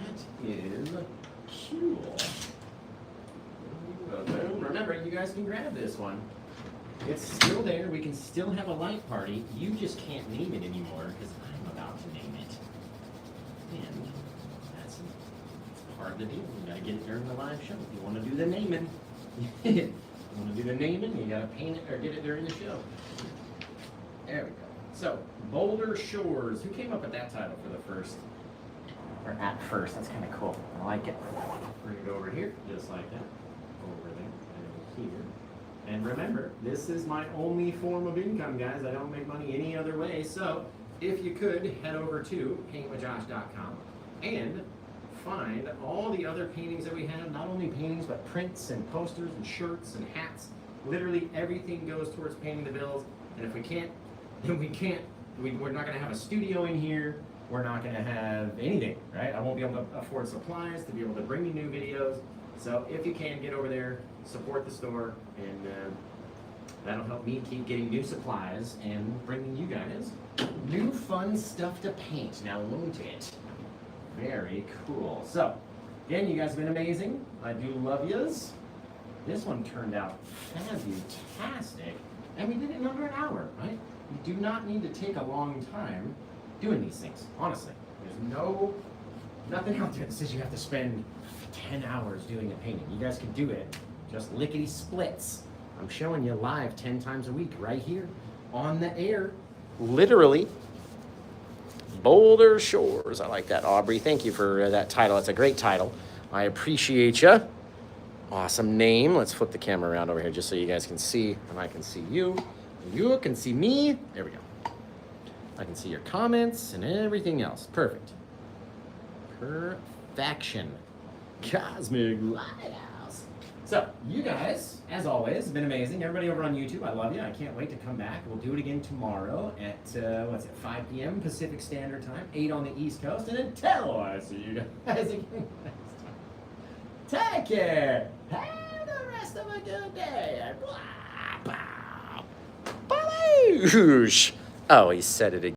S1: That is cool. Remember, you guys can grab this one. It's still there. We can still have a light party. You just can't name it anymore because I'm about to name it. And that's part of the deal. You gotta get it during the live show. If you want to do the naming, you want to do the naming, you gotta paint it or get it during the show. There we go. So, Boulder Shores. Who came up with that title for the first? Or at first. That's kind of cool. I like it. Bring it over here, just like that. Over there and here. And remember, this is my only form of income, guys. I don't make money any other way. So, if you could, head over to paintwithjosh.com and find all the other paintings that we have. Not only paintings, but prints and posters and shirts and hats. Literally everything goes towards paying the bills. And if we can't, then we can't. We're not going to have a studio in here. We're not going to have anything, right? I won't be able to afford supplies to be able to bring you new videos. So if you can, get over there, support the store, and That'll help me keep getting new supplies and bringing you guys new fun stuff to paint. Now, won't it? Very cool. So, again, you guys have been amazing. I do love yous. This one turned out fantastic. And we did it in under an hour, right? You do not need to take a long time doing these things, honestly. There's nothing out there that says you have to spend 10 hours doing a painting. You guys can do it just lickety splits. I'm showing you live 10 times a week right here on the air. Literally. Boulder Shores. I like that, Aubrey. Thank you for that title. It's a great title. I appreciate you. Awesome name. Let's flip the camera around over here just so you guys can see, and I can see you. You can see me. There we go. I can see your comments and everything else. Perfect. Perfection. Cosmic Lighthouse. So, you guys, as always, have been amazing. Everybody over on YouTube, I love you. I can't wait to come back. We'll do it again tomorrow at, 5 p.m. Pacific Standard Time, 8 on the East Coast. And until I see you guys again next time, take care. Have the rest of a good day. Blah, blah. Bye. Oh, he said it again.